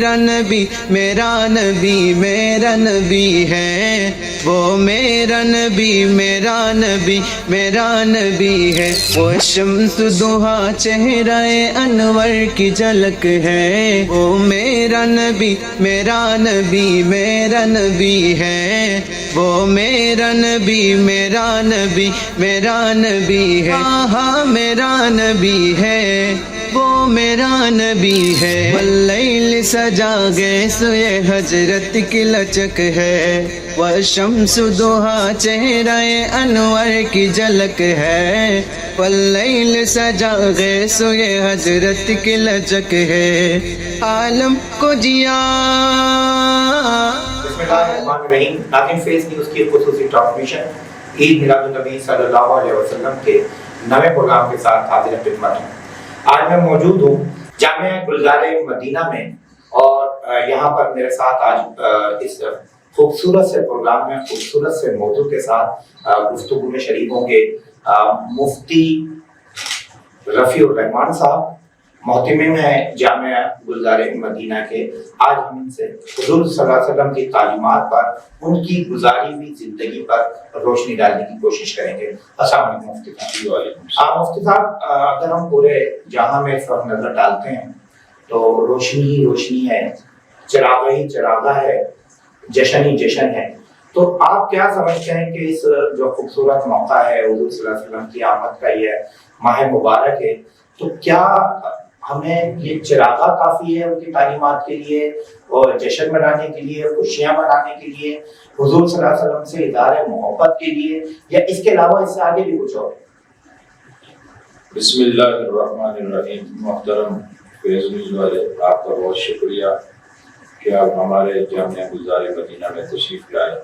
میرا نبی میرا نبی میرا نبی ہے، وہ میرا نبی میرا نبی میرا نبی ہے، وہ شمس ضحیٰ چہرہ انور کی جھلک ہے، وہ میرا نبی میرا نبی میرا نبی ہے، وہ میرا نبی میرا نبی میرا نبی ہے، ہاں میرا نبی ہے، وہ میرا نبی ہے، واللیل سجا گئے سوئے حضرت کی لچک ہے، والشمس ضحیٰ چہرہ انور کی جھلک ہے، واللیل سجا گئے سوئے حضرت کی لچک ہے، عالم کو جیا۔ بسم اللہ الرحمن الرحیم۔ ناظرین، فیس نیوز کی خصوصی ٹرانسمیشن عید میلاد النبی صلی اللہ علیہ وسلم کے نئے پروگرام کے ساتھ حاضر خدمت ہوں۔ آج میں موجود ہوں جامعہ گلزار مدینہ میں، اور یہاں پر میرے ساتھ آج اس خوبصورت سے پروگرام میں خوبصورت سے موضوع کے ساتھ گفتگو میں شریک ہوں گے مفتی رفیع الرحمان صاحب، محتمم ہیں جامعہ گلزار مدینہ کے۔ آج ہم ان سے حضور صلی اللہ علیہ وسلم کی تعلیمات پر، ان کی گزاری ہوئی زندگی پر روشنی ڈالنے کی کوشش کریں گے۔ السلام علیکم مفتی صاحب۔ مفتی صاحب، اگر ہم پورے جہاں میں اس وقت نظر ڈالتے ہیں تو روشنی ہی روشنی ہے، چراغا ہی چراغا ہے، جشن ہی جشن ہے، تو آپ کیا سمجھتے ہیں کہ اس جو خوبصورت موقع ہے حضور صلی اللہ علیہ وسلم کی آمد کا، یہ ماہ مبارک ہے، تو کیا ہمیں یہ چراغا کافی ہے ان کی تعلیمات کے لیے اور جشن منانے کے لیے، خوشیاں منانے کے لیے، حضور صلی اللہ علیہ وسلم سے اظہار محبت کے لیے، یا اس کے علاوہ اس سے آگے بھی کچھ اور؟ بسم اللہ الرحمن الرحیم۔ محترم فیض نیوز والے، آپ کا بہت شکریہ کہ آپ ہمارے جامعہ گلزار مدینہ میں تشریف لائے۔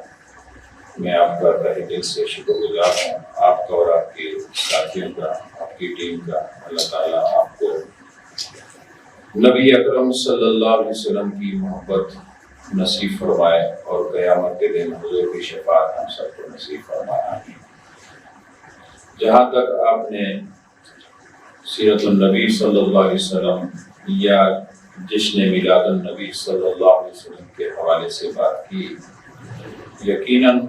میں آپ کا تہہ دل سے شکر گزار ہوں، آپ کا اور آپ کے ساتھیوں کا، آپ کی ٹیم کا۔ اللہ تعالیٰ آپ کو نبی اکرم صلی اللہ علیہ وسلم کی محبت نصیب فرمائے، اور قیامت کے دن حضور کی شفاعت ہم سب کو نصیب فرمائے۔ جہاں تک آپ نے سیرت النبی صلی اللہ علیہ وسلم یا جشن میلاد النبی صلی اللہ علیہ وسلم کے حوالے سے بات کی، یقیناً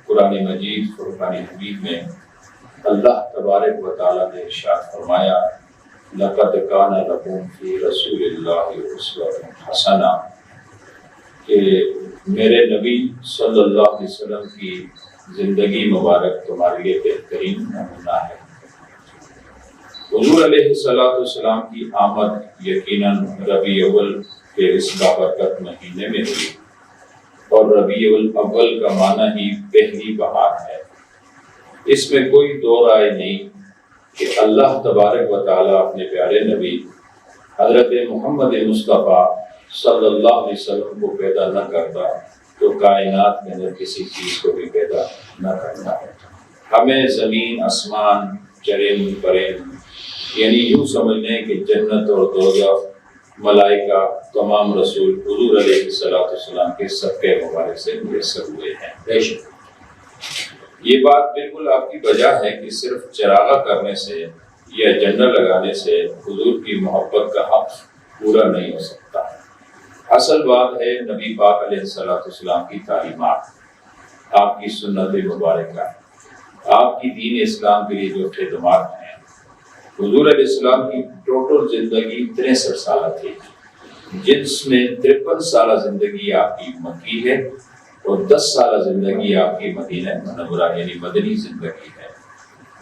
قرآن مجید فرقان حمید میں اللہ تبارک و تعالیٰ نے ارشاد فرمایا، لَقَدْ كَانَ لَكُمْ فِي رَسُولِ اللَّهِ أُسْوَةٌ حَسَنَةٌ، کہ میرے نبی صلی اللہ علیہ وسلم کی زندگی مبارک تمہارے لیے بہترین نمونہ ہے۔ حضور علیہ السلام کی آمد یقیناً ربیع اول کے اس بابرکت مہینے میں ہوئی، اور ربیع الاول کا معنی ہی پہلی بہار ہے۔ اس میں کوئی دو رائے نہیں کہ اللہ تبارک و تعالیٰ اپنے پیارے نبی حضرت محمد مصطفیٰ صلی اللہ علیہ وسلم کو پیدا نہ کرتا تو کائنات میں اندر کسی چیز کو بھی پیدا نہ کرتا ہے۔ ہمیں زمین، آسمان، چرند پرند، یعنی یوں سمجھ لیں کہ جنت اور دوزخ، ملائکہ، تمام رسول حضور علیہ السلام کے صدقے مبارک سے میسر ہوئے ہیں۔ بے شک یہ بات بالکل آپ کی وجہ ہے کہ صرف چراغا کرنے سے یا جنڈا لگانے سے حضور کی محبت کا حق پورا نہیں ہو سکتا۔ اصل بات ہے نبی پاک علیہ السلام کی تعلیمات، آپ کی سنت مبارکہ، آپ کی دین اسلام کے لیے جو خدمات ہیں۔ حضور علیہ السلام کی ٹوٹل زندگی 63 سالہ تھی، جس میں 53 سالہ زندگی آپ کی مکی ہے اور 10 سالہ زندگی آپ کی مدینہ منورہ یعنی مدنی زندگی ہے۔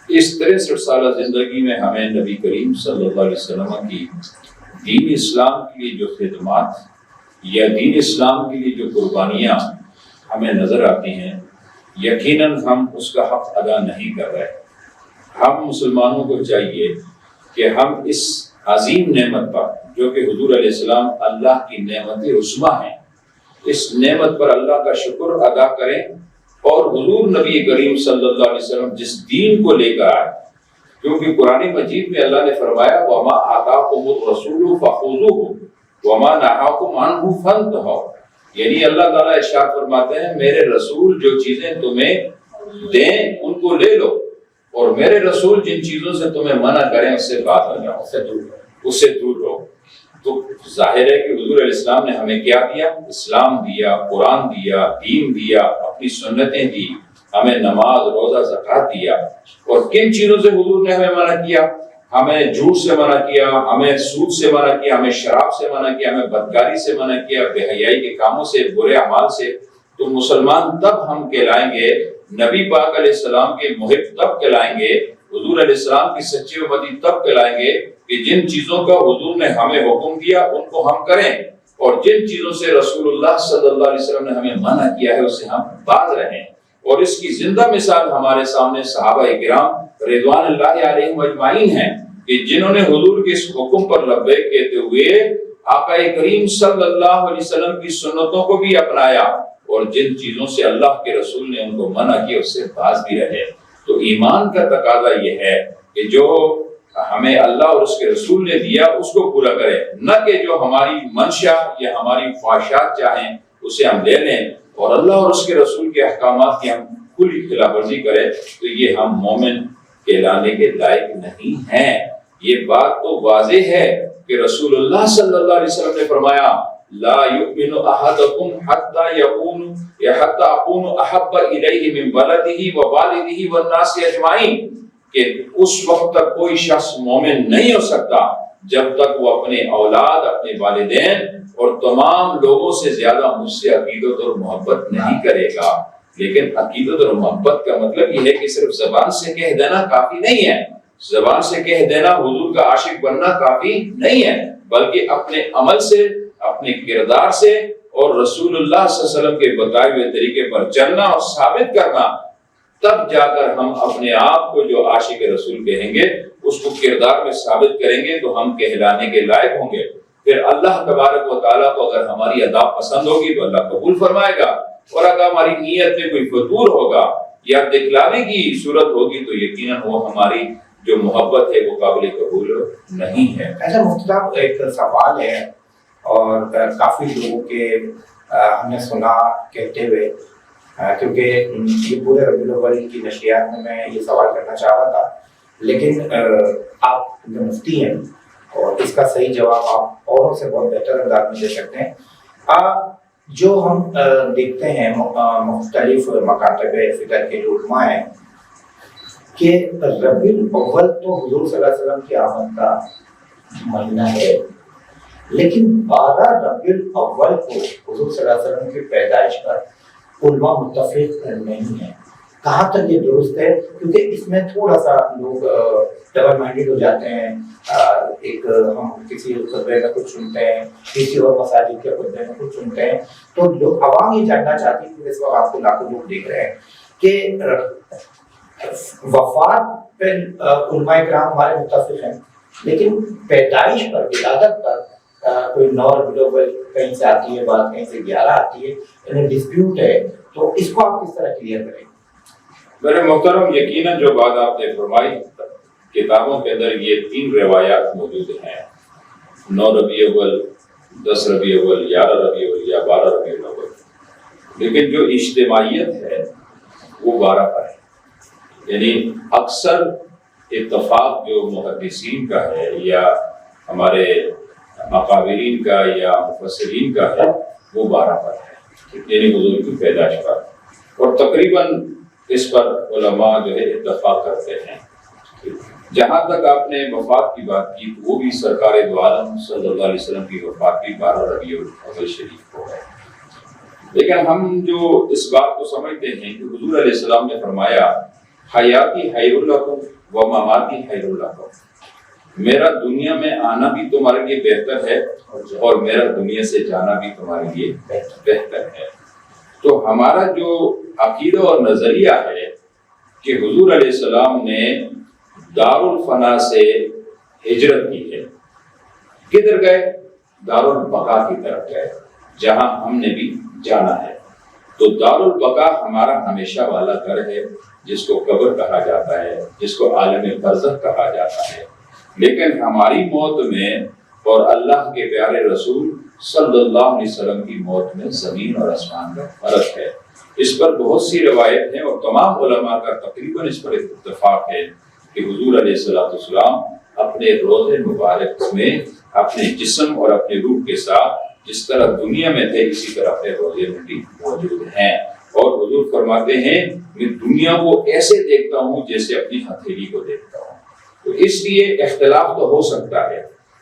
اس 63 سالہ زندگی میں ہمیں نبی کریم صلی اللہ علیہ وسلم کی دین اسلام کے لیے جو خدمات یا دین اسلام کے لیے جو قربانیاں ہمیں نظر آتی ہیں، یقیناً ہم اس کا حق ادا نہیں کر رہے۔ ہم مسلمانوں کو چاہیے کہ ہم اس عظیم نعمت پر، جو کہ حضور علیہ السلام اللہ کی نعمت عظمیٰ ہیں، اس نعمت پر اللہ کا شکر ادا کریں، اور حضور نبی کریم صلی اللہ علیہ وسلم جس دین کو لے کر آئے، کیونکہ قرآن مجید میں اللہ نے فرمایا وَمَا آتَاكُمُ الرَّسُولُ فَخُذُوهُ وَمَا نَهَاكُمْ عَنْهُ فَانْتَهُوا، یعنی اللہ تعالیٰ ارشاد فرماتے ہیں میرے رسول جو چیزیں تمہیں دیں ان کو لے لو، اور میرے رسول جن چیزوں سے تمہیں منع کریں اس سے باز آ جاؤ، اس سے دور رہو۔ تو ظاہر ہے کہ حضور علیہ السلام نے ہمیں کیا دیا؟ اسلام دیا، قرآن دیا، دین دیا، اپنی سنتیں دی، ہمیں نماز، روزہ، زکوٰۃ دیا۔ اور کن چیزوں سے حضور نے ہمیں منع کیا؟ ہمیں جھوٹ سے منع کیا، ہمیں سود سے منع کیا، ہمیں شراب سے منع کیا، ہمیں بدکاری سے منع کیا، بے حیائی کے کاموں سے، برے اعمال سے۔ تو مسلمان تب ہم کہلائیں گے، نبی پاک علیہ السلام کے محب تب کہلائیں گے، حضور علیہ السلام کی سچے امتی تب کہلائیں گے کہ جن چیزوں کا حضور نے ہمیں حکم دیا ان کو ہم کریں، اور جن چیزوں سے رسول اللہ صلی اللہ علیہ وسلم نے ہمیں منع کیا ہے اس سے ہم باز رہیں۔ اور اس کی زندہ مثال ہمارے سامنے صحابہ کرام رضوان اللہ علیہم اجمعین ہیں کہ جنہوں نے حضور کے اس حکم پر لبیک کہتے ہوئے آقا کریم صلی اللہ علیہ وسلم کی سنتوں کو بھی اپنایا، اور جن چیزوں سے اللہ کے رسول نے ان کو منع کیا اس سے باز بھی رہے۔ تو ایمان کا تقاضا یہ ہے کہ جو ہمیں اللہ اور اس کے رسول نے دیا اس کو پورا کرے، نہ کہ جو ہماری منشا یا ہماری خواہشات چاہیں اسے ہم لے لیں اور اللہ اور اس کے رسول کے احکامات کی ہم کھلی خلاف ورزی کریں، تو یہ ہم مومن کہلانے کے لائق نہیں ہیں۔ یہ بات تو واضح ہے کہ رسول اللہ صلی اللہ علیہ وسلم نے فرمایا لا یؤمن احدکم حتی اکون احب الیہ من ولدہ ووالدہ والناس اجمعین، کہ اس وقت تک کوئی شخص مومن نہیں ہو سکتا جب تک وہ اپنے اولاد، اپنے والدین اور تمام لوگوں سے زیادہ مجھ سے عقیدت اور محبت نہیں کرے گا۔ لیکن عقیدت اور محبت کا مطلب یہ ہے کہ صرف زبان سے کہہ دینا کافی نہیں ہے، زبان سے کہہ دینا حضور کا عاشق بننا کافی نہیں ہے، بلکہ اپنے عمل سے، اپنے کردار سے اور رسول اللہ صلی اللہ علیہ وسلم کے بتائے ہوئے طریقے پر چلنا اور ثابت کرنا، تب جا کر ہم اپنے آپ کو جو عاشق رسول کہیں گے اس کو کردار میں ثابت کریں گے تو ہم کہلانے کے لائق ہوں گے۔ پھر اللہ تبارک و تعالیٰ کو اگر ہماری ادا پسند ہوگی تو اللہ قبول فرمائے گا، اور اگر ہماری نیت میں کوئی فتور ہوگا یا دکھلانے کی صورت ہوگی تو یقیناً وہ ہماری جو محبت ہے وہ قابل قبول نہیں ہے۔ اچھا مفتی صاحب، ایک سوال ہے اور کافی لوگوں کے ہم نے سنا کہتے ہوئے، کیونکہ یہ پورے ربیع الاول کی نشریات میں میں یہ سوال کرنا چاہ رہا تھا، لیکن آپ جو مفتی ہیں اور اس کا صحیح جواب آپ اوروں سے بہت بہتر انداز میں دے سکتے ہیں۔ جو ہم دیکھتے ہیں مختلف مکاتب فکر کے جو علماء ہیں کہ ربیع الاول تو حضور صلی اللہ علیہ وسلم کی آمد کا مہینہ ہے، لیکن 12 ربیع الاول کو حضور صلی اللہ علیہ وسلم کی پیدائش پر علماء متفق نہیں ہیں۔ کہاں تک یہ درست ہے؟ کیونکہ اس میں تھوڑا سا لوگ ڈبل مائنڈیڈ ہو جاتے ہیں، ایک ہم کسی خطبے میں کچھ سنتے ہیں، کسی اور مساجد کے خطبے میں کچھ سنتے ہیں، تو لوگ عوام یہ جاننا چاہتی ہے، اس وقت آپ کو لاکھوں لوگ دیکھ رہے ہیں کہ وفات پہ علماء کرام ہمارے متفق ہیں، لیکن پیدائش پر، ولادت پر کوئی 9 ربیع الاول کہیں سے آتی ہے بات، کہیں سے 11 آتی ہے، یعنی ڈسپیوٹ ہے، تو اس کو آپ کس طرح کلیئر کریں؟ میرے محترم، یقیناً جو بات آپ نے فرمائی، کتابوں کے اندر یہ 3 روایات موجود ہیں، 9 ربیع اول، 10 ربیع اول، 11 ربیع اول یا 12 ربیع الاول، لیکن جو اجتماعیت ہے وہ 12 پر ہے۔ یعنی اکثر اتفاق جو محدثین کا ہے یا ہمارے اکابرین کا یا مفسرین کا ہے وہ 12 پر ہے، یعنی حضور کی پیدائش پر، اور تقریباً اس پر علماء جو ہے اتفاق کرتے ہیں۔ جہاں تک آپ نے وفات کی بات کی تو وہ بھی سرکار دو عالم صلی اللہ علیہ وسلم کی وفات بھی 12 ربیع الاول شریف کو ہے، لیکن ہم جو اس بات کو سمجھتے ہیں کہ حضور علیہ السلام نے فرمایا حیاتی خیر لکم و مماتی خیر لکم، میرا دنیا میں آنا بھی تمہارے لیے بہتر ہے اور میرا دنیا سے جانا بھی تمہارے لیے بہتر ہے۔ تو ہمارا جو عقیدہ اور نظریہ ہے کہ حضور علیہ السلام نے دارالفنا سے ہجرت کی ہے، کدھر گئے؟ دارالبقا کی طرف گئے، جہاں ہم نے بھی جانا ہے۔ تو دارالبقا ہمارا ہمیشہ والا گھر ہے، جس کو قبر کہا جاتا ہے، جس کو عالم برزخ کہا جاتا ہے، لیکن ہماری موت میں اور اللہ کے پیارے رسول صلی اللہ علیہ وسلم کی موت میں زمین اور آسمان کا فرق ہے۔ اس پر بہت سی روایت ہیں اور تمام علماء کا تقریباً اس پر اتفاق ہے کہ حضور علیہ السلام اپنے روضہ مبارک میں اپنے جسم اور اپنے روح کے ساتھ جس طرح دنیا میں تھے اسی طرح اپنے روزے میں بھی موجود ہیں۔ اور حضور فرماتے ہیں میں دنیا کو ایسے دیکھتا ہوں جیسے اپنی ہتھیلی کو دیکھتا ہوں۔ تو اس لیے اختلاف تو ہو سکتا ہے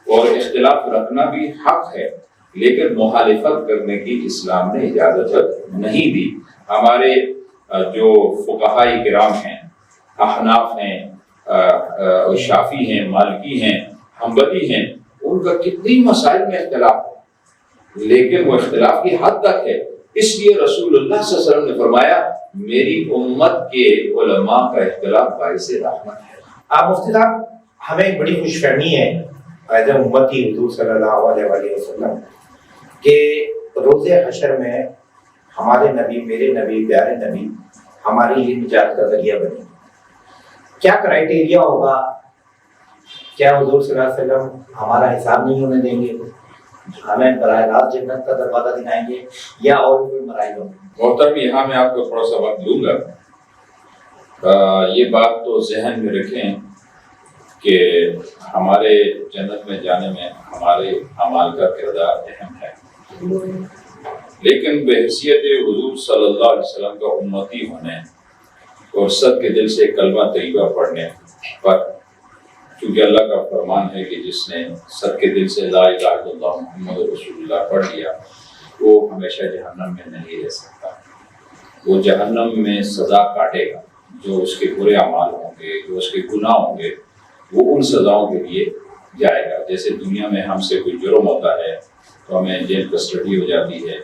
اور اختلاف رکھنا بھی حق ہے، لیکن مخالفت کرنے کی اسلام نے اجازت نہیں دی۔ ہمارے جو فقہاء کرام ہیں، احناف ہیں، شافعی ہیں، مالکی ہیں، حنبلی ہیں، ان کا کتنی مسائل میں اختلاف ہے، لیکن وہ اختلاف کی حد تک ہے۔ اس لیے رسول اللہ صلی اللہ علیہ وسلم نے فرمایا میری امت کے علماء کا اختلاف باعث رحمت ہے۔ آپ مفتی صاحب، ہمیں ایک بڑی خوش فہمی ہے ایز اے امتی حضور صلی اللہ علیہ وآلہ وسلم کہ روز حشر میں ہمارے نبی، میرے نبی، پیارے نبی ہماری یہ نجات کا ذریعہ بنے۔ کیا کرائٹیریا ہوگا؟ کیا حضور صلی اللہ علیہ وسلم ہمارا حساب نہیں ہونے دیں گے، ہمیں براہ راست جنت کا دروازہ دکھائیں گے، یا اور کوئی مراحل ہوں گے؟ محترم، یہاں میں آپ کو تھوڑا سا وقت دوں گا۔ یہ بات تو ذہن میں رکھیں کہ ہمارے جنت میں جانے میں ہمارے اعمال کا کردار اہم ہے، لیکن بحیثیت حضور صلی اللہ علیہ وسلم کا امتی ہونے اور سب کے دل سے کلمہ طیبہ پڑھنے پر، کیونکہ اللہ کا فرمان ہے کہ جس نے سب کے دل سے لا الہ الا اللہ محمد رسول اللہ پڑھ لیا وہ ہمیشہ جہنم میں نہیں رہ سکتا، وہ جہنم میں سزا کاٹے گا۔ جو اس کے برے اعمال ہوں گے، جو اس کے گناہ ہوں گے، وہ ان سزاؤں کے لیے جائے گا۔ جیسے دنیا میں ہم سے کوئی جرم ہوتا ہے تو ہمیں جیل کسٹڈی ہو جاتی ہے،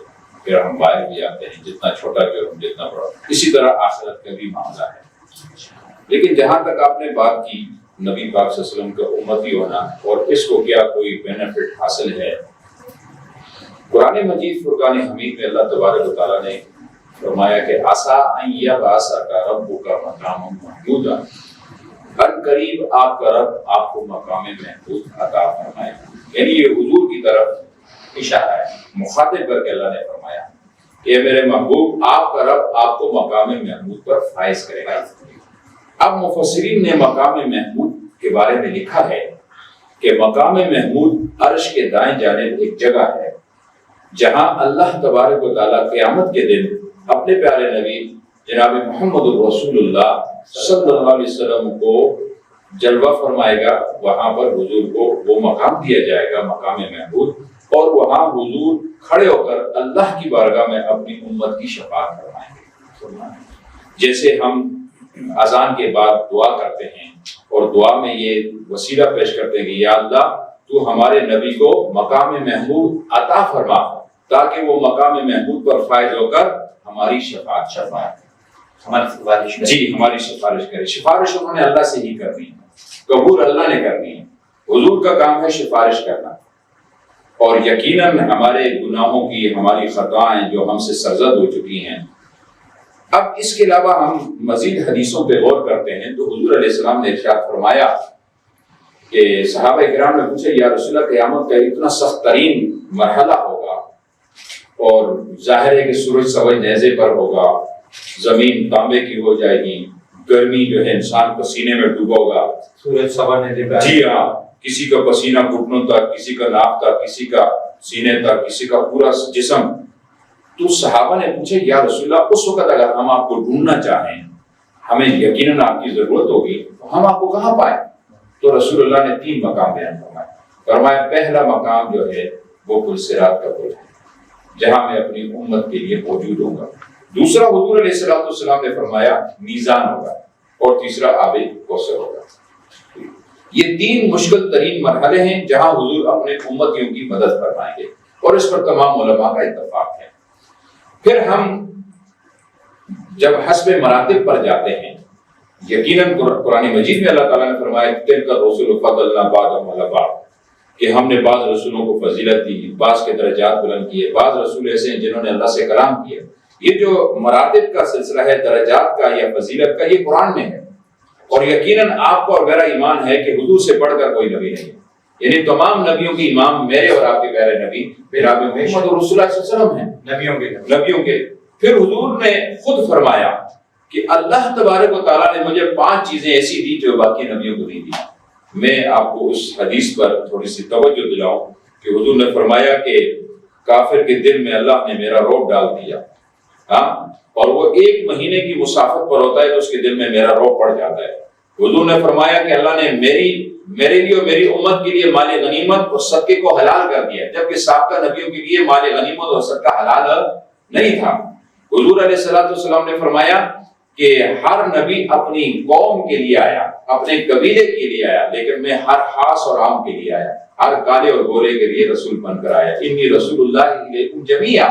پھر ہم باہر بھی آتے ہیں، جتنا چھوٹا جرم جتنا بڑا۔ اسی طرح آخرت کا بھی معاملہ ہے۔ لیکن جہاں تک آپ نے بات کی نبی پاک صلی اللہ علیہ وسلم کا امتی ہونا اور اس کو کیا کوئی بینیفٹ حاصل ہے، قرآن مجید فرقان حمید میں اللہ تبارک و تعالیٰ نے فرمایا کہ عسیٰ ان یبعثک ربک مقاما محمودا، ان قریب آپ کا رب آپ کو مقام محمود عطا فرمائے۔ یعنی یہ حضور کی طرف اشارہ ہے، مخاطب کر کے اللہ نے فرمایا کہ میرے محبوب آپ کا رب آپ کو مقام محمود پر فائز کرے گا۔ اب مفسرین نے مقام محمود کے بارے میں لکھا ہے کہ مقام محمود عرش کے دائیں جانب ایک جگہ ہے جہاں اللہ تبارک و تعالیٰ قیامت کے دن اپنے پیارے نبی جناب محمد الرسول اللہ صلی اللہ علیہ وسلم کو جلوہ فرمائے گا۔ وہاں پر حضور کو وہ مقام دیا جائے گا، مقام محمود، اور وہاں حضور کھڑے ہو کر اللہ کی بارگاہ میں اپنی امت کی شفاعت فرمائیں گے۔ جیسے ہم اذان کے بعد دعا کرتے ہیں اور دعا میں یہ وسیلہ پیش کرتے ہیں کہ یا اللہ تو ہمارے نبی کو مقام محمود عطا فرما تاکہ وہ مقام محمود پر فائز ہو کر ہماری شفاعت ہماری سفارش کرے۔ جی ہماری سفارش کرے۔ سفارش انہوں نے اللہ سے ہی کرنی ہے، قبول اللہ نے کرنی ہے۔ حضور کا کام ہے سفارش کرنا، اور یقیناً ہمارے گناہوں کی، ہماری خطائیں جو ہم سے سرزد ہو چکی ہیں۔ اب اس کے علاوہ ہم مزید حدیثوں پہ غور کرتے ہیں تو حضور علیہ السلام نے ارشاد فرمایا کہ صحابہ کرام نے پوچھا یا رسول اللہ قیامت کا اتنا سخت ترین مرحلہ ہوگا اور ظاہر ہے کہ سورج سورج نیزے پر ہوگا، زمین تانبے کی ہو جائے گی، گرمی جو ہے انسان پسینے میں ڈوبا ہوگا، سورج سوا نیزے پہ، جی ہاں، کسی کا پسینہ گھٹنوں تک، کسی کا ناک تک، کسی کا سینے تک، کسی کا پورا جسم۔ تو صحابہ نے پوچھا یا رسول اللہ اس وقت اگر ہم آپ کو ڈھونڈنا چاہیں، ہمیں یقیناً آپ کی ضرورت ہوگی، تو ہم آپ کو کہاں پائیں؟ تو رسول اللہ نے 3 مقام بیان فرمایا۔ پہلا مقام جو ہے وہ پل صراط کا پل ہے جہاں میں اپنی امت کے لیے موجود ہوں گا۔ دوسرا حضور علیہ السلام نے فرمایا میزان ہوگا، اور تیسرا آب کوثر ہوگا۔ یہ 3 مشکل ترین مرحلے ہیں جہاں حضور اپنے امتیوں کی مدد فرمائیں گے، اور اس پر تمام علماء کا اتفاق ہے۔ پھر ہم جب حسب مراتب پر جاتے ہیں، یقیناً قرآن مجید میں اللہ تعالیٰ نے فرمایا تلک الرسل فضلنا بعضهم علی بعض، کہ ہم نے بعض رسولوں کو فضیلت دی، بعض کے درجات بلند کیے، بعض رسول ایسے ہیں جنہوں نے اللہ سے کلام کیا۔ یہ جو مراتب کا سلسلہ ہے، درجات کا یا فضیلت کا، یہ قرآن میں ہے، اور یقیناً آپ کو اور میرا ایمان ہے کہ حضور سے بڑھ کر کوئی نبی نہیں ہے، یعنی تمام نبیوں کی امام میرے اور آپ کے پیارے نبی جناب محمد رسول اللہ صلی اللہ علیہ وسلم ہیں، نبیوں کے۔ پھر حضور نے خود فرمایا کہ اللہ تبارک و تعالیٰ نے مجھے 5 چیزیں ایسی دی جو باقی نبیوں کو نہیں دی۔ میں آپ کو اس حدیث پر تھوڑی سی توجہ دلاؤں کہ حضور نے فرمایا کہ کافر کے دل میں اللہ نے میرا رعب ڈال دیا، ہاں، اور وہ 1 مہینے کی مسافت پر ہوتا ہے تو اس کے دل میں میرا رعب پڑ جاتا ہے۔ حضور نے فرمایا کہ اللہ نے میرے لیے اور میری امت کے لیے مال غنیمت اور صدقے کو حلال کر دیا، جبکہ سابقہ نبیوں کے لیے مال غنیمت اور صدقہ حلال نہیں تھا۔ حضور علیہ السلام نے فرمایا کہ ہر نبی اپنی قوم کے لیے آیا، اپنے قبیلے کے لیے آیا، لیکن میں ہر خاص اور عام کے لیے آیا، ہر کالے اور گورے کے لیے رسول بن کر آیا۔ انی رسول اللہ الیکم جمیعا،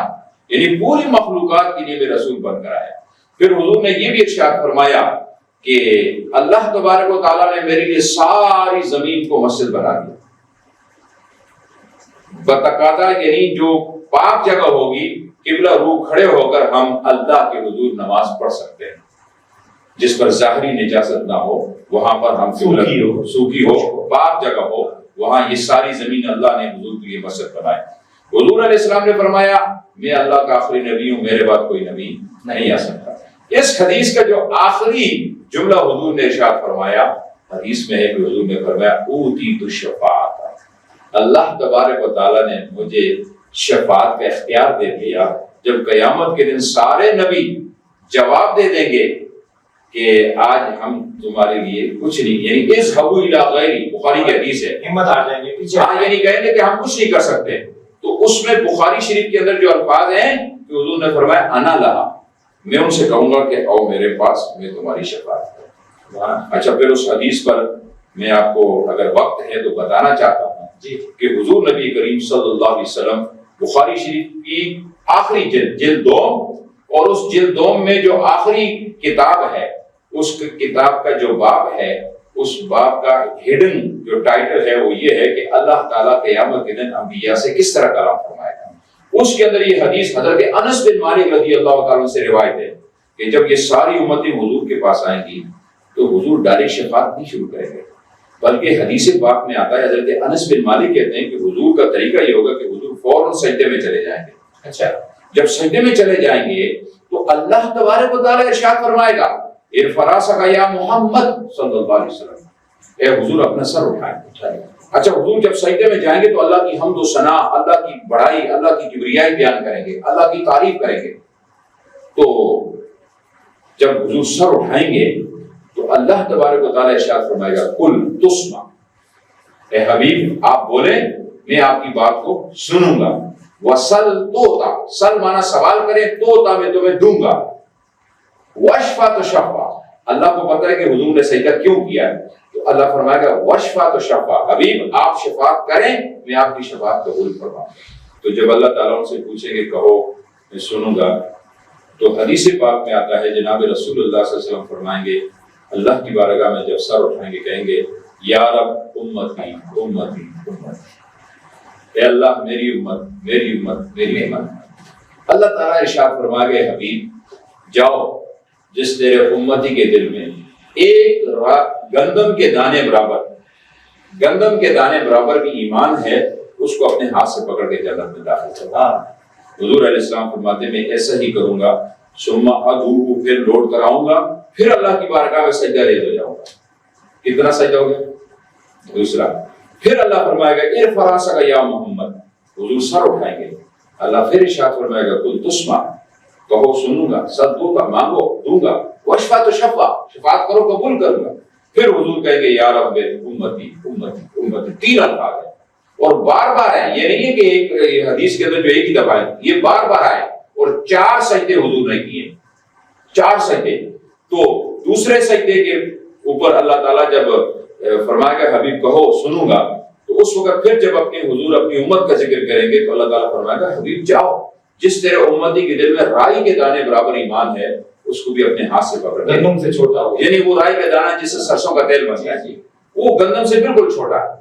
یعنی پوری مخلوقات کے لیے میں رسول بن کر آیا۔ پھر حضور نے یہ بھی ارشاد فرمایا کہ اللہ تبارک و تعالیٰ نے میرے لیے ساری زمین کو مسجد بنا دیا، بتقاضا یعنی جو پاک جگہ ہوگی قبلہ روح کھڑے ہو کر ہم اللہ کے حضور نماز پڑھ سکتے ہیں، جس پر ظاہری نجاست نہ ہو، وہاں پر ہم سوکھی ہو پاک جگہ ہو، وہاں یہ ساری زمین اللہ نے حضور کے لیے مسجد بنائی۔ حضور علیہ السلام نے فرمایا میں اللہ کا آخری نبی ہوں، میرے بعد کوئی نبی نہیں آ سکتا۔ اس حدیث کا جو آخری جملہ حضور نے ارشاد فرمایا، حدیث میں ہے کہ حضور نے فرمایا اوتیت الشفاعۃ، اللہ تبارک و تعالیٰ نے مجھے شفاعت کا اختیار دے دیا۔ جب قیامت کے دن سارے نبی جواب دے دیں گے کہ آج ہم تمہارے لیے کچھ نہیں، یعنی اذهبوا الی غیری، بخاری کی حدیث ہے، ہمت آ جائیں گے پیچھے، ہاں یعنی کہیں گے کہ ہم کچھ نہیں کر سکتے۔ تو اس میں بخاری شریف کے اندر جو الفاظ ہیں کہ حضور نے فرمایا انا لہا، میں ان سے کہوں گا کہ آؤ میرے پاس، میں تمہاری شفاعت کروں۔ اچھا، پھر اس حدیث پر میں آپ کو اگر وقت ہے تو بتانا چاہتا ہوں کہ حضور نبی کریم صلی اللہ علیہ وسلم بخاری شریف کی آخری جلد 2 اور اس جلد 2 میں جو آخری کتاب ہے، اس کتاب کا جو باب ہے، اس باب کا ہڈن جو ٹائٹل ہے وہ یہ ہے کہ اللہ تعالیٰ قیامت کے دن انبیاء سے کس طرح کلام فرمائے گا۔ اس کے اندر یہ حدیث حضرت انس بن مالک رضی اللہ تعالیٰ سے روایت ہے کہ جب یہ ساری امتیں حضور کے پاس آئیں گی تو حضور ڈائریکٹ شفاعت نہیں شروع کریں گے، بلکہ حدیث پاک میں آتا ہے، حضرت انس بن مالک کہتے ہیں کہ حضور کا طریقہ یہ ہوگا کہ حضور فوراً سجدے میں چلے جائیں گے۔ اچھا، جب سجدے میں چلے جائیں گے تو اللہ تبارک و تعالیٰ ارشاد فرمائے گا ارفع راسک یا محمد صلی اللہ علیہ وسلم، اے حضور اپنا سر اٹھائیں۔ اچھا، حضور جب سجدے میں جائیں گے تو اللہ کی حمد و ثنا، اللہ کی بڑائی، اللہ کی کبریائی بیان کریں گے، اللہ کی تعریف کریں گے۔ تو جب حضور سر اٹھائیں گے تو اللہ تبارک و تعالیٰ ارشاد فرمائے گا قل تسمع، اے حبیب آپ بولیں میں آپ کی بات کو سنوں گا، وسل توتا، سل مانا سوال کریں، توتا میں تمہیں دوں گا، وشفا تو شفا، اللہ کو پتہ ہے کہ حضور نے سجدہ کیوں کیا ہے، تو اللہ فرمائے گا وشفا تو شفا، حبیب آپ شفاعت کریں میں آپ کی شفاعت قبول فرماؤں گا۔ تو جب اللہ تعالیٰ ان سے پوچھیں گے کہو میں سنوں گا، تو حدیث پاک میں آتا ہے جناب رسول اللہ صلی اللہ علیہ وسلم فرمائیں گے اللہ کی بارگاہ میں جب سر اٹھائیں گے کہیں گے یا رب امتی امتی امتی، اے اللہ میری امت میری امت میری امت۔ اللہ تعالیٰ ارشاد فرما گئے حبیب جاؤ، جس تیرے امتی کے دل میں ایک گندم کے دانے برابر بھی ایمان ہے، اس کو اپنے ہاتھ سے پکڑ کے جنت میں داخل کرنا۔ حضور علیہ السلام فرماتے میں ایسا ہی کروں گا، ثم ادعو، پھر لوٹ کر آؤں گا، پھر اللہ کی بارگاہ میں سجدہ ریز ہو جاؤں گا۔ کتنا سجدہ ہو گیا؟ دوسرا، پھر اللہ فرمائے گا ارفع راسک یا محمد، حضور سر اٹھائیں گے، اللہ پھر ارشاد فرمائے گا قل تسمع، کہو سنوں گا، صدقوں کا مانگو دوں گا، وشفا تو شفا، شفاعت کرو قبول کروں گا۔ پھر حضور کہیں گے یا رب امتی امتی امتی، 3 الفاظ ہیں اور بار بار ہے، یہ نہیں ہے کہ ایک حدیث کے اندر جو ایک ہی دفعہ ہے، یہ بار بار آئے، اور 4 سجدے حضور نے کیے، 4 سجدے۔ تو دوسرے سجدے کے اوپر اللہ تعالیٰ جب فرمائے گا حبیب کہو سنوں گا، تو اس وقت پھر جب اپنے حضور اپنی امت کا ذکر کریں گے تو اللہ تعالیٰ فرمائے گا حبیب جاؤ، جس تیرے امتی کے دل میں رائی کے دانے برابر ایمان ہے اس کو بھی اپنے ہاتھ سے پکڑ، گندم سے چھوٹا ہو، یعنی وہ رائی کا دانہ جس سے سرسوں کا تیل بن جائے، وہ گندم سے بالکل چھوٹا ہے،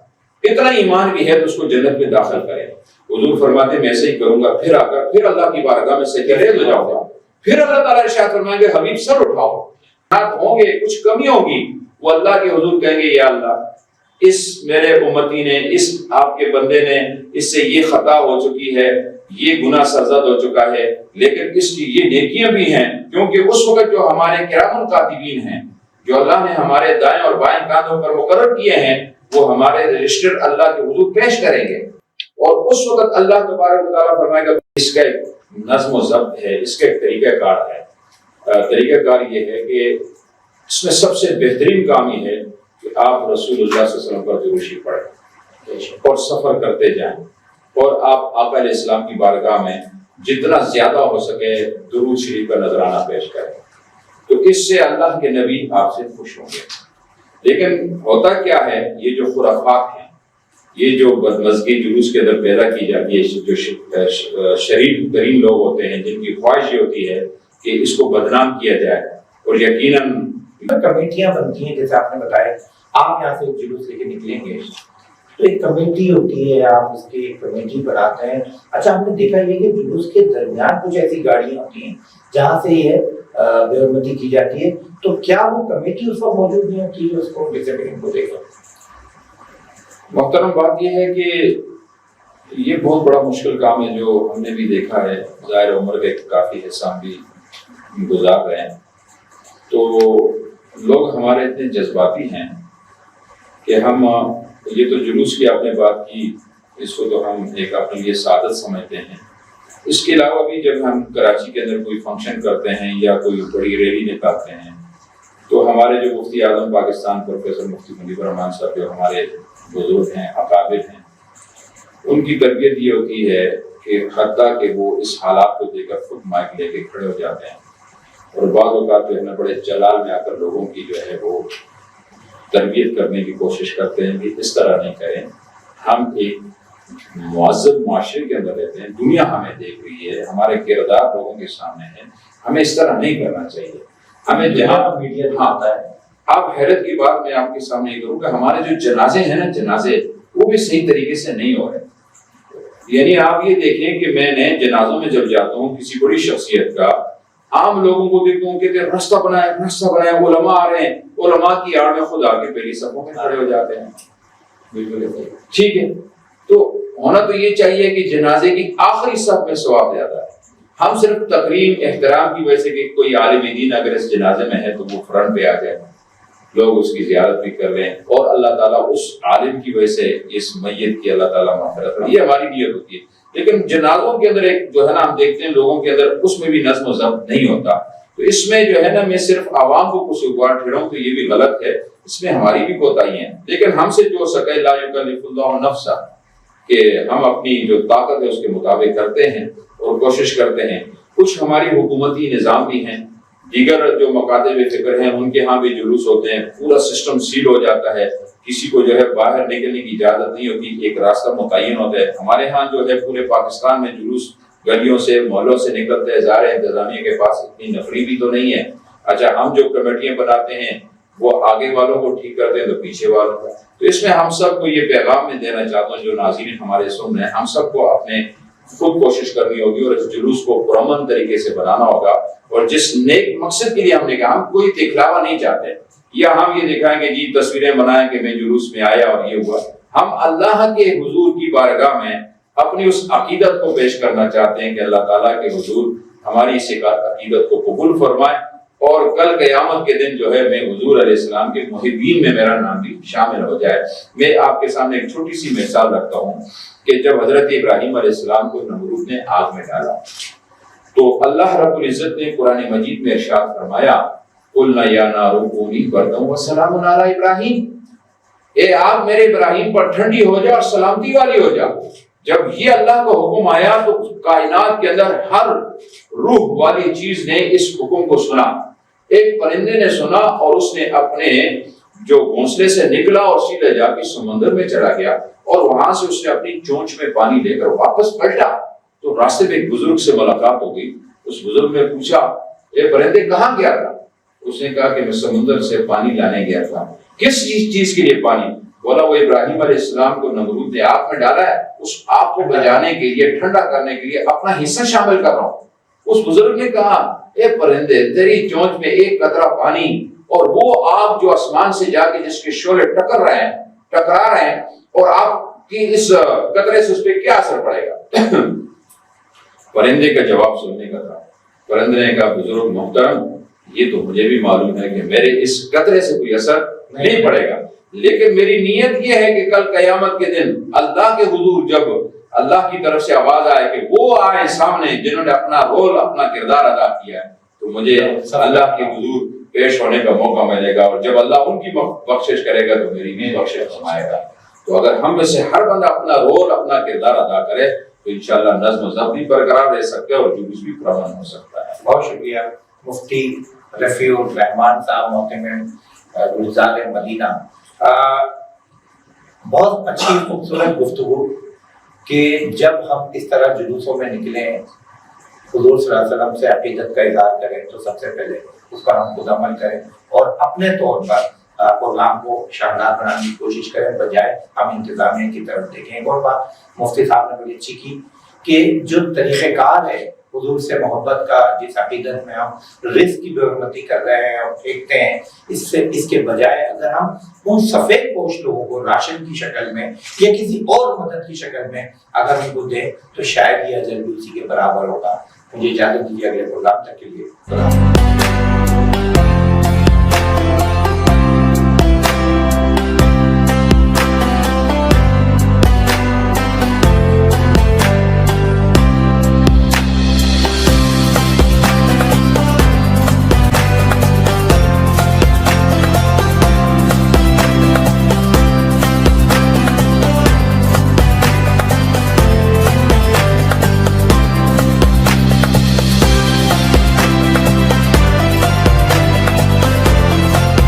اتنا ایمان بھی ہے تو اس کو جنت میں داخل کرے۔ حضور فرماتے میں ایسے ہی کروں گا، پھر آ کر پھر اللہ کی بارگاہ میں سجدہ ریز ہو جاؤں گا، پھر اللہ تعالیٰ ارشاد فرمائیں گے حبیب سر اٹھاؤ، ہوں گے کچھ کمی ہوگی، وہ اللہ کے حضور کہیں گے یا اللہ اس میرے امتی نے، اس آپ کے بندے نے، اس سے یہ خطا ہو چکی ہے، یہ گناہ سرزد ہو چکا ہے، لیکن اس کی یہ نیکیاں بھی ہیں، کیونکہ اس وقت جو ہمارے کرام الکاتبین ہیں، جو اللہ نے ہمارے دائیں اور بائیں کاندھوں پر مقرر کیے ہیں، وہ ہمارے رجسٹر اللہ کے حضور پیش کریں گے، اور اس وقت اللہ تبارک و تعالیٰ فرمائے گا اس کا ایک نظم و ضبط ہے، اس کا ایک طریقہ کار ہے۔ طریقہ کار یہ ہے کہ اس میں سب سے بہترین کام یہ ہے کہ آپ رسول اللہ صلی اللہ علیہ وسلم پر درود شریف پڑھیں اور سفر کرتے جائیں، اور آپ آقا علیہ السلام کی بارگاہ میں جتنا زیادہ ہو سکے درود شریف کا نذرانہ پیش کریں، تو اس سے اللہ کے نبی آپ سے خوش ہوں گے۔ لیکن ہوتا کیا ہے، یہ جو خرافات ہیں، یہ جو بدمزگی جلوس کے اندر پیدا کی جاتی ہے، جو شریف ترین لوگ ہوتے ہیں جن کی خواہش یہ ہوتی ہے کہ اس کو بدنام کیا جائے، اور یقیناً کمیٹیاں بنتی ہیں جیسے آپ نے بتایا، آپ یہاں سے جلوس لے کے نکلیں گے تو ایک کمیٹی ہوتی ہے، آپ اس کی ایک کمیٹی بناتے ہیں۔ اچھا، ہم نے دیکھا یہ کہ جلوس کے درمیان کچھ ایسی گاڑیاں ہوتی ہیں جہاں سے یہ بے حرمتی کی جاتی ہے، تو کیا وہ کمیٹی اس وقت موجود نہیں ہوتی ہے اس کو ڈسپلن کو دیکھا؟ محترم بات یہ ہے کہ یہ بہت بڑا مشکل کام ہے جو ہم نے بھی دیکھا ہے، ظاہر عمر کا کافی حصہ ہم بھی گزار رہے ہیں، تو لوگ ہمارے اتنے جذباتی ہیں کہ ہم یہ تو جلوس کی آپ نے بات کی، اس کو تو ہم ایک اپنے لیے سعادت سمجھتے ہیں۔ اس کے علاوہ بھی جب ہم کراچی کے اندر کوئی فنکشن کرتے ہیں یا کوئی بڑی ریلی نکالتے ہیں، تو ہمارے جو مفتی اعظم پاکستان پروفیسر مفتی منیب الرحمان صاحب جو ہمارے بزرگ ہیں، اکابر ہیں، ان کی تربیت یہ ہوتی ہے کہ حتیٰ کہ وہ اس حالات کو دیکھ کر خود مائک لے کے کھڑے ہو جاتے ہیں، اور بعض اوقات جو ہے نا بڑے جلال میں آ کر لوگوں کی جو ہے وہ تربیت کرنے کی کوشش کرتے ہیں کہ اس طرح نہیں کریں، ہم ایک معذب معاشرے کے اندر رہتے ہیں، دنیا ہمیں دیکھ رہی ہے، ہمارے کردار لوگوں کے سامنے ہیں، ہمیں اس طرح نہیں کرنا چاہیے۔ ہمیں جہاں میڈیا دکھاتا ہے، اب حیرت کی بات میں آپ کے سامنے یہ کروں کہ ہمارے جو جنازے ہیں نا، جنازے وہ بھی صحیح طریقے سے نہیں ہو رہے۔ یعنی آپ یہ دیکھیں کہ میں نے جنازوں میں جب جاتا ہوں کسی بڑی شخصیت کا، عام لوگوں کو دیکھتا ہوں کہ راستہ بنائے، علماء آ رہے ہیں، علماء کی آڑ میں خود آ کے پہلی صفوں میں کھڑے ہو جاتے ہیں۔ بالکل ٹھیک ہے، تو ہونا تو یہ چاہیے کہ جنازے کی آخری صف میں ثواب زیادہ ہے۔ ہم صرف تقریم احترام کی وجہ سے کہ کوئی عالم دین اگر اس جنازے میں ہے تو وہ فرنٹ پہ آ جائے، لوگ اس کی زیارت بھی کر لیں، اور اللہ تعالیٰ اس عالم کی وجہ سے اس میت کی اللہ تعالیٰ مغفرت کرے، یہ ہماری نیت ہوتی ہے۔ لیکن جنازوں کے اندر ایک جو ہے نا ہم دیکھتے ہیں لوگوں کے اندر اس میں بھی نظم و ضبط نہیں ہوتا، تو اس میں جو ہے نا میں صرف عوام کو قصوروار ٹھہراؤں تو یہ بھی غلط ہے، اس میں ہماری بھی کوتاہی ہیں۔ لیکن ہم سے جو سکے لا یکلف اللہ نفسا، کہ ہم اپنی جو طاقت ہے اس کے مطابق کرتے ہیں اور کوشش کرتے ہیں۔ کچھ ہماری حکومتی نظام بھی ہیں، دیگر جو مکاتب فکر ہیں ان کے ہاں بھی جلوس ہوتے ہیں، پورا سسٹم سیل ہو جاتا ہے، کسی کو جو ہے باہر نکلنے کی اجازت نہیں ہوتی، ایک راستہ متعین ہوتا ہے۔ ہمارے ہاں جو ہے پورے پاکستان میں جلوس گلیوں سے محلوں سے نکلتے ہیں، ظاہر انتظامیہ کے پاس اتنی نفری بھی تو نہیں ہے۔ اچھا، ہم جو کمیٹیاں بناتے ہیں وہ آگے والوں کو ٹھیک کرتے ہیں تو پیچھے والوں کو، تو اس میں ہم سب کو یہ پیغام میں دینا چاہتا ہوں جو ناظرین ہمارے سن رہے ہیں، ہم سب کو اپنے خود کوشش کرنی ہوگی اور اس جلوس کو پرامن طریقے سے بنانا ہوگا، اور جس نیک مقصد کے لیے ہم نے کہا، ہم کوئی دکھلاوا نہیں چاہتے یا ہم یہ دکھائیں کہ جی تصویریں بنائیں کہ میں جلوس میں آیا اور یہ ہوا۔ ہم اللہ کے حضور کی بارگاہ میں اپنی اس عقیدت کو پیش کرنا چاہتے ہیں کہ اللہ تعالیٰ کے حضور ہماری اس عقیدت کو قبول فرمائے، اور کل قیامت کے دن جو ہے میں حضور علیہ السلام کے محبین میں میرا نام بھی شامل ہو جائے۔ میں آپ کے سامنے ایک چھوٹی سی مثال رکھتا ہوں کہ جب حضرت ابراہیم علیہ السلام کو نمرود نے آگ میں ڈالا تو اللہ رب العزت نے قرآن مجید میں ارشاد فرمایا، قُلْنَا يَا نَارُ كُونِي بَرْدًا وَسَلَامٌ عَلَىٰ إِبْرَاهِيمَ، اے آگ میرے ابراہیم پر ٹھنڈی ہو جا اور سلامتی والی ہو جا۔ جب یہ اللہ کا حکم آیا تو کائنات کے اندر ہر روح والی چیز نے اس حکم کو سنا۔ ایک پرندے نے سنا اور اس نے اپنے جو گھونسلے سے نکلا اور سیدھے جا کے سمندر میں چلا گیا، اور وہاں سے اس نے اپنی چونچ میں پانی لے کر واپس پلٹا تو راستے میں ایک بزرگ سے ملاقات ہو گئی۔ اس بزرگ نے پوچھا، اے پرندے کہاں گیا تھا؟ اس نے کہا کہ میں سمندر سے پانی لانے گیا تھا۔ کس چیز کے لیے پانی؟ بولا وہ ابراہیم علیہ السلام کو نمرود نے آگ میں ڈالا ہے، اس آگ کو بجانے کے لیے، ٹھنڈا کرنے کے لیے اپنا حصہ شامل کر رہا ہوں۔ اس بزرگ نے کہا، اے پرندے تیری چونچ میں ایک قطرہ پانی اور وہ آگ جو آسمان سے جا کے جس کے شعلے ٹکرا رہے ہیں، اور آپ کی اس قطرے سے اس پہ کیا اثر پڑے گا؟ پرندے کا جواب سننے کا تھا۔ پرندے نے کہا، بزرگ محترم یہ تو مجھے بھی معلوم ہے کہ میرے اس قطرے سے کوئی اثر نہیں پڑے گا، لیکن میری نیت یہ ہے کہ کل قیامت کے دن اللہ کے حضور جب اللہ کی طرف سے آواز آئے کہ وہ آئے سامنے جنہوں نے اپنا رول اپنا کردار ادا کیا ہے، تو مجھے اللہ کے حضور پیش ہونے کا موقع ملے گا، اور جب اللہ ان کی بخشش کرے گا تو میری بھی بخشش فرمائے گا۔ تو اگر ہم میں سے ہر بندہ اپنا رول اپنا کردار ادا کرے تو انشاءاللہ نظم و ضبط بھی برقرار رہ سکتے ہیں اور جلوس بھی پرامن ہو سکتا ہے۔ بہت شکریہ مفتی رفیع الرحمان صاحب محترم گلزار مدینہ، بہت اچھی خوبصورت گفتگو کہ جب ہم اس طرح جلوسوں میں نکلیں حضور صلی اللہ علیہ وسلم سے عقیدت کا اظہار کریں تو سب سے پہلے اس پر ہم خود عمل کریں اور اپنے طور پر پروگرام کو شاندار بنانے کی کوشش کریں، بجائے ہم انتظامیہ کی طرف دیکھیں۔ ایک اور بات مفتی صاحب نے بڑی اچھی کی کہ جو طریقہ کار ہے حضور سے محبت کا، جس عقیدت میں ہم رزق کی بے حرمتی کر رہے ہیں اور پھینکتے ہیں، اس کے بجائے اگر ہم ان سفید پوش لوگوں کو راشن کی شکل میں یا کسی اور مدد کی شکل میں اگر ان کو دیں تو شاید یہ اجر بھی اسی کے برابر ہوگا۔ مجھے اجازت دیجیے اگلے پروگرام تک کے لیے۔